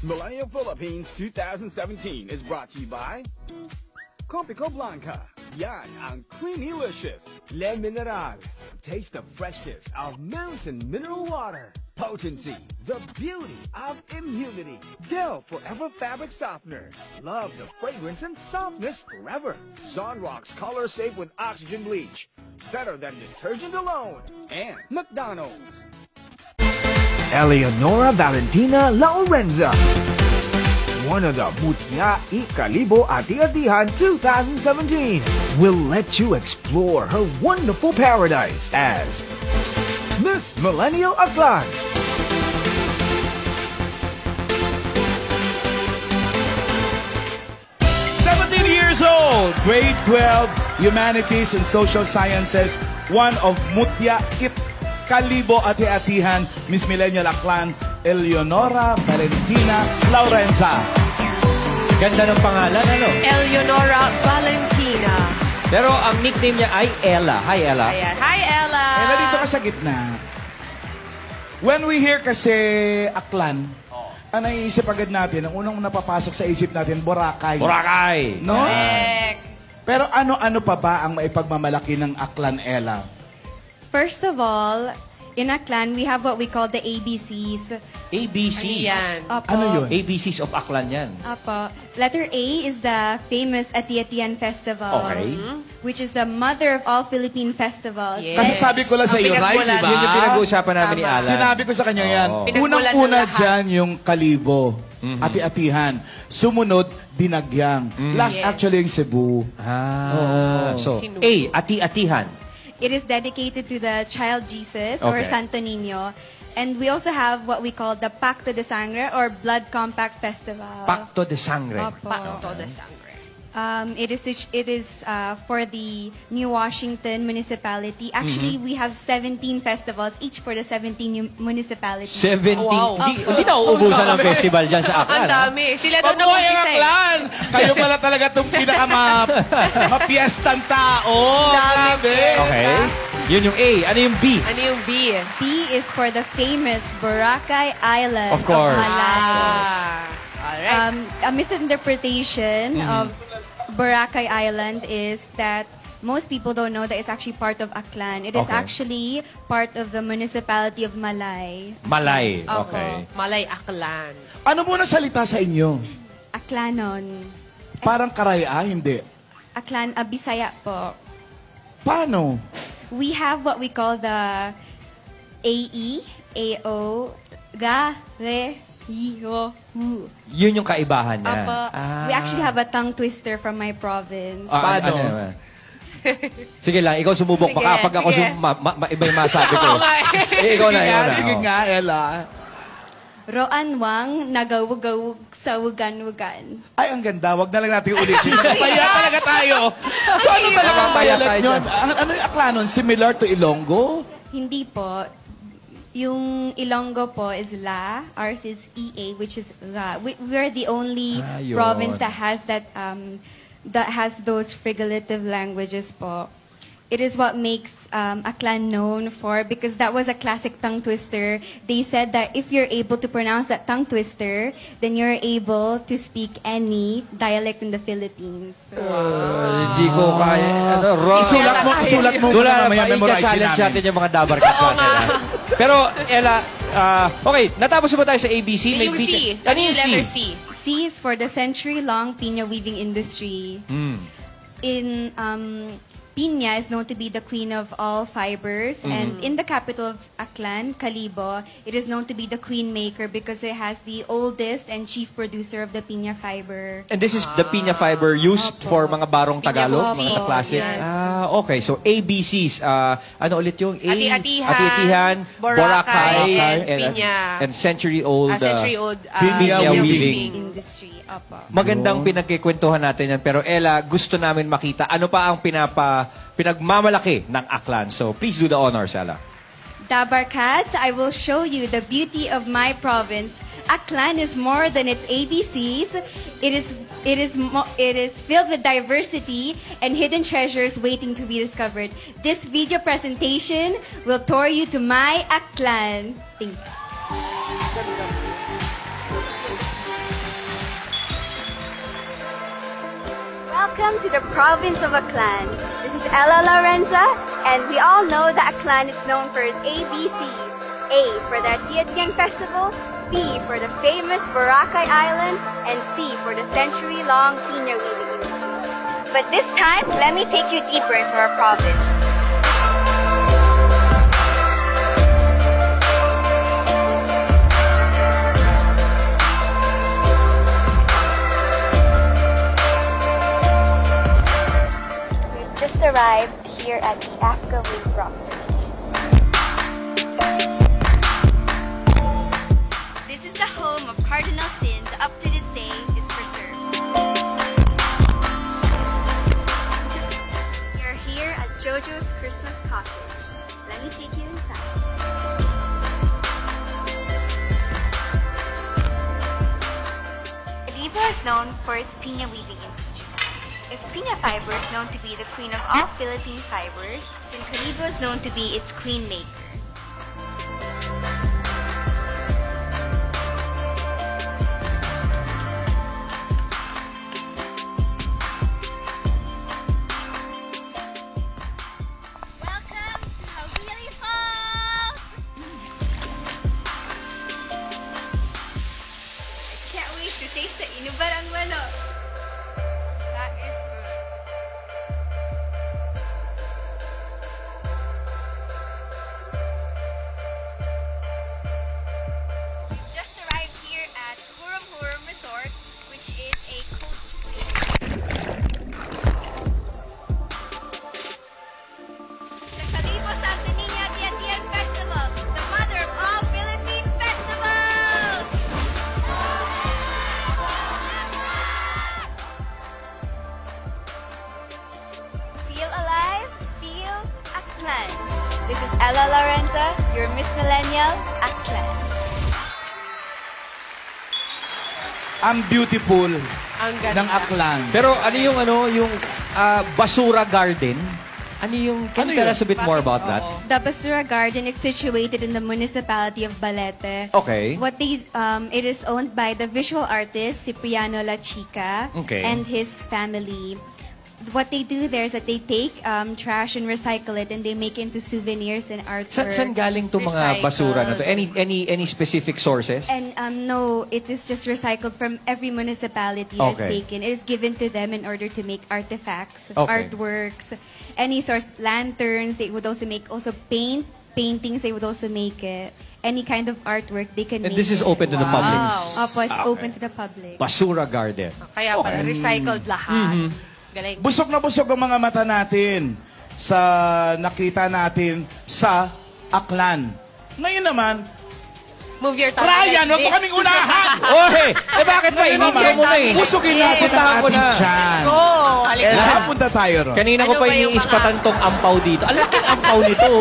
Miss Millennial Philippines 2017 is brought to you by Compico Blanca. Yan ang creamy-licious. Le Mineral. Taste the freshness of mountain mineral water. Potency. The beauty of immunity. Dell Forever Fabric Softener. Love the fragrance and softness forever. Zonrox Color Safe with Oxygen Bleach. Better than detergent alone. And McDonald's. Eleonora Valentina Laurenza. One of the Mutya y Kalibo Ati-Atihan 2017 will let you explore her wonderful paradise as Miss Millennial Aklan. Years old, grade 12, Humanities and Social Sciences, one of Mutya It Kalibo Ati-Atihan, Miss Millennial Aklan, Eleonora Valentina Laurenza. Ganda ng pangalan, ano? Eleonora Valentina. Pero ang nickname niya ay Ella. Hi, Ella. Ayan. Hi, Ella. Ella, dito ka sa gitna. When we hear kasi Aklan, ang naiisip agad natin, ang unang napapasok sa isip natin, Boracay. Boracay! No? Correct. Pero ano-ano pa ba ang maipagmamalaki ng Aklan, Ella? First of all, in Aklan, we have what we call the ABCs. ABCs? Ayan. Opo. Ano yun? ABCs of Aklan yan. Opo. Letter A is the famous Ati-Atihan Festival. Okay. Which is the mother of all Philippine festivals. Yes. Kasi sabi ko lang sa iyo, right, Pinagmulan. di ba? Yun yung pinag-uusapan namin ni Tama. Alan. Sinabi ko sa kanya yan. Oo. Pinagmulan Unang-una ng lahat. dyan yung Kalibo, Ati-Atihan. Sumunod, Dinagyang. Last Yes. actually yung Cebu. So, Sino? A, Ati-Atihan. It is dedicated to the child Jesus or Okay. Santo Niño. And we also have what we call the Pacto de Sangre or Blood Compact Festival. Pacto de Sangre. Opo. Pacto de Sangre. It is for the New Washington municipality. Actually, we have 17 festivals, each for the 17 municipalities. 17. Wow. Hindi na uubusan ng festival dyan sa Aklan. Ang dami. Sila daw Mabuhay ang nag-umpisa eh. Aklan! Kayo pala talaga itong pinaka-mapiestang tao. Dami, Grabe. yes. Okay. Yun yung A. Ano yung B? Ano yung B? B is for the famous Boracay Island Of course. Malay. Alright. A misinterpretation of Boracay Island is that most people don't know that it's actually part of Aklan. It is Okay. actually part of the municipality of Malay. Malay. Opo. Okay. Malay Aklan. Ano muna salita sa inyo? Aklanon. Parang karaya, hindi. Aklan, Bisaya po. Paano? We have what we call the AE, AO, Ga, Re, Yi, Ro, Hu. Yun yung kaibahan niya. Opo. We actually have a tongue twister from my province. Paano? naman? Sige lang, ikaw sumubok. Sige, Baka pag ako sige. iba yung masabi ko. Oo nga eh. Ikaw na, ikaw na. Sige Oo. nga, Ella. Roan Wang, nagawugawug sa wugan-wugan. Ay, ang ganda. Wag na lang natin ulitin. Kaya talaga tayo. So, ano talaga ang Kaya dialect tayo nyo? dyan. Ano yung Aklanon? Similar to Ilonggo? Hindi po. Yung Ilonggo po is La, ours is EA, which is La. We're the only Yun. province that has those frigolative languages po. It is what makes Aklan known for, because that was a classic tongue twister. They said that if you're able to pronounce that tongue twister, then you're able to speak any dialect in the Philippines. Hindi ko kaya. Isulat mo Tula, mamaya memorize challenge namin. natin yung mga dabarkas natin. Pero, Ella, okay, natapos na ba tayo sa ABC? Yung C. Ano yung letter C? C is for the century-long Pina weaving industry. In Pina is known to be the queen of all fibers, and in the capital of Aklan, Kalibo, it is known to be the queen maker because it has the oldest and chief producer of the Pina fiber. And this is the piña fiber used for mga barong Piña Tagalog, Busi. mga classic. Yes. Okay. So, ABCs. Ano ulit yung A? Ati-Atihan, Ati-Atihan, Boracay, and Piña. And century-old. Century-old Piña weaving. Industry. Opo. Magandang pinagkikwentuhan natin yan. Pero Ella, gusto namin makita ano pa ang pinagmamalaki ng Aklan. So, please do the honors, Ella. Dabarkads, I will show you the beauty of my province. Aklan is more than its ABCs. It is filled with diversity and hidden treasures waiting to be discovered. This video presentation will tour you to my Aklan. Thank you. Welcome to the province of Aklan. This is Ella Lorenza, and we all know that Aklan is known for its ABCs. A for the Atiatiang Festival, B for the famous Boracay Island, and C for the century-long piña weaving industry. But this time, let me take you deeper into our province. Just arrived here at the Afka Wave Rock Bridge. This is the home of Cardinal Sin that up to this day is preserved. We're here at Jojo's Christmas Cottage. Let me take you inside. Kalibo is known for its piña weaving industry. If piña fiber is known to be the queen of all Philippine fibers, then Kalibo is known to be its queen maker. Welcome to Havili Falls! I can't wait to taste the inubarang manok. That is good. We've just arrived here at Hurum Hurum Resort, which is a cold spring. The Kalibo Santa Niña Atiatian Festival, the mother of all Philippine festivals! Feel alive, feel Aklan. This is Ella Lorenza, your Miss Millennial, Aklan. Ang beautiful Ang ganda. ng Aklan. Pero yung Basura Garden? Can you tell us a bit more about that? The Basura Garden is situated in the municipality of Balete. Okay. It is owned by the visual artist Cipriano La Chica Okay. and his family. What they do there is that they take trash and recycle it, and they make into souvenirs and artwork. Saan galing to mga Recycle. basura na to? Any specific sources? And no, it is just recycled from every municipality has Okay. taken. It is given to them in order to make artifacts, Okay. artworks, any source, lanterns. They would also make paintings. They would also make it. Any kind of artwork they can And make. this is open to the public? Opo, it's open to the public. Basura Garden. Kaya pala, recycled lahat. Galing. Busog na busog ang mga mata natin sa nakita natin sa Aklan. Ngayon naman, Move your tongue. Ryan, like huwag mo this. kaming unahan! Ohe! Bakit ba? Ngayon Inintro naman, mo na eh. busugin natin ang Puntahan ko ating na. tiyan. Go! Halika. Ella, punta tayo ron. Kanina ko Ano pa ba yung iniispatan tong ampaw dito. Alam ko ampaw nito.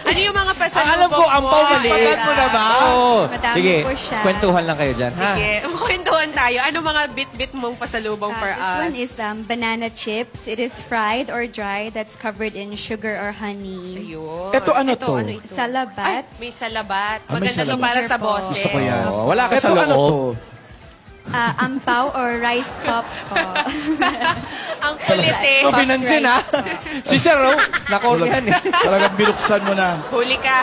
Ano yung mga pasalubong Alam ko, ampaw mo? maliit. Ispatan mo na ba? Oo. Madami Sige, po siya. kwentuhan lang kayo dyan. ha? Sige, kwentuhan tayo. Ano mga bit-bit mong pasalubong for This us? one is banana chips. It is fried or dry. That's covered in sugar or honey. Ayun. Ito ano to? Ano ito? Salabat. Ay, may salabat. Ah, may Maganda to salabat. para sa Gusto boses. Gusto ko yan. Oo, wala ka sa Ito ano loob. to? Ampaw or rice pop po. Ang kulit eh. Ito pinansin ha. Si Sir, oh. Nakoryan eh. Talagang binuksan mo na. Huli ka.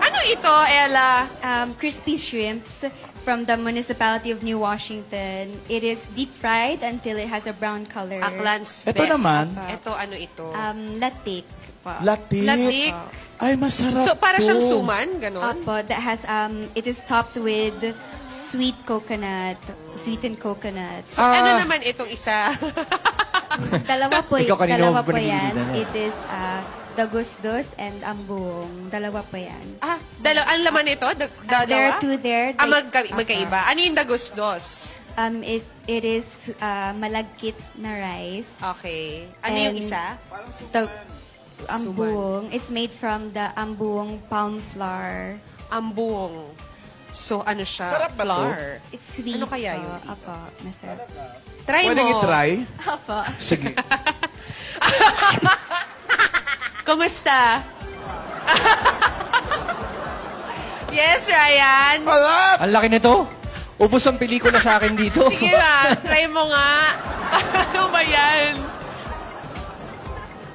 Ano ito, Ella? Crispy shrimps from the municipality of New Washington. It is deep fried until it has a brown color. Aklan's Ito best. naman. Ito, ano ito? Latik po. Latik. Latik. Ay, masarap So, para to. siyang suman, ganon? Opo, that has, it is topped with sweetened coconut. So, ano naman itong isa? Dalawa po, Ikaw kanina dalawa mo po yan. pinagilitan, It is dagusdos and ambuong. Dalawa po yan. Ang laman ito? Dalawa? There are two there. Magkaiba. Ano yung dagusdos? It is malagkit na rice. Okay. Ano yung And isa? The ambuong is made from the ambuong palm flour. Ambung. So, ano siya? Sarap ba to? Flour. It's sweet. Ano kaya po. yun? Apo, masarap. Try Pwede mo. i-try? Apo. Sige. Kumusta? Yes, Ryan. Malap! Ang laki nito. Ubus ang pelikula sa akin dito. Sige ba, try mo nga. Ano ba yan?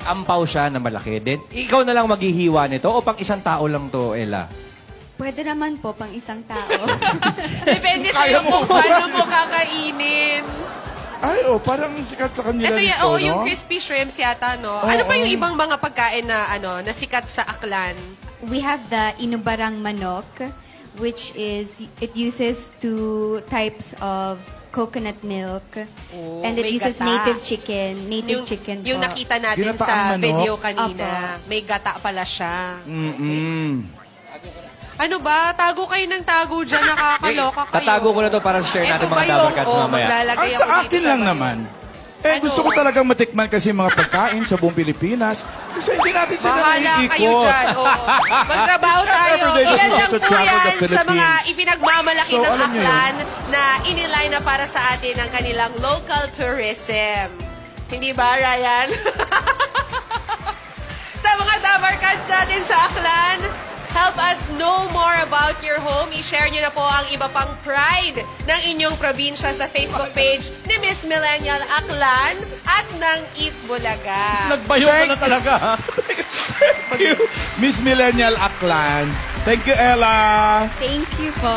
Ampaw siya na malaki. Then, ikaw na lang maghihiwa nito o pang isang tao lang to, Ella? Pwede naman po pang isang tao. Depende sa'yo kung paano mo kakainin. Ay, parang sikat sa kanila Ito yan, nito, no? yung crispy shrimps yata, no? Ano pa yung ibang mga pagkain na, na sikat sa Aklan? We have the inubarang manok, which is, it uses 2 types of coconut milk. Oh, and it may uses gata. native chicken. Native chicken Yung po. nakita natin Ginataang sa manok? video kanina. May gata pala siya. Ano ba? Tago kayo ng tago dyan. Nakakaloka kayo. Tatago ko na to para share natin mga Dabarkats mamaya. Maglalagay Sa ako akin dito lang sa- naman. Gusto ko talagang matikman kasi mga pagkain sa buong Pilipinas. Kasi hindi natin sila Bahala kayo naiikot. dyan. Oo. Magtrabaho tayo. Everyday Ilan to lang po travel the yan sa mga Philippines. ipinagmamalaki So, ng alam niyo Aklan na inilay na para sa atin ng kanilang local tourism. Hindi ba, Ryan? Sa mga Dabarkats natin sa Aklan, help us know more about your home. I-share nyo na po ang iba pang pride ng inyong probinsya sa Facebook page ni Miss Millennial Aklan at ng Eat Bulaga. Nagbayo ka na talaga. Thank you, Miss Millennial Aklan. Thank you, Ella. Thank you po.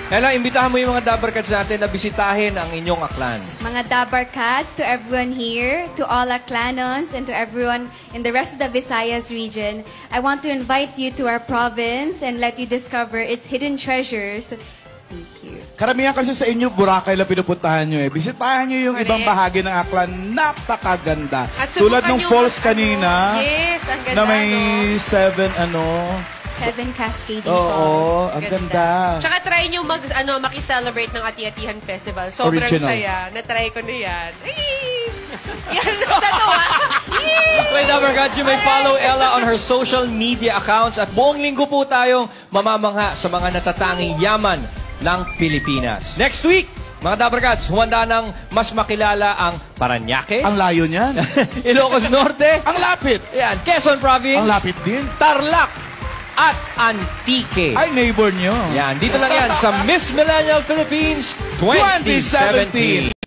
Ella, imbitahan mo yung mga Dabarkats natin na bisitahin ang inyong Aklan. Mga Dabarkats, to everyone here, to all Aklanons, and to everyone in the rest of the Visayas region, I want to invite you to our province and let you discover its hidden treasures. Thank you. Karamihan kasi sa inyo, Boracay lang pinupuntahan nyo eh. Bisitahan nyo yung Correct. ibang bahagi ng Aklan. Napakaganda. At Tulad subukan ng yung falls kanina. Yes, ang Na ganda, may no? 7 7 cascading Oo, falls. ang ganda. Tsaka try nyo maki-celebrate ng Ati-Atihan Festival. Sobrang Original. saya. Na-try ko na yan. Ay! Yan, natawa. Wait, Dabarkats, you may follow Ella on her social media accounts at buong linggo po tayong mamamangha sa mga natatanging yaman ng Pilipinas. Next week, mga Dabarkats, humanda ng mas makilala ang Parañaque, Ang layo niyan. Ilocos Norte, Ang lapit. yan, Quezon Province, Ang lapit din. Tarlac, at Antique. Ay, neighbor nyo. Yan, dito lang yan sa Miss Millennial Philippines 2017.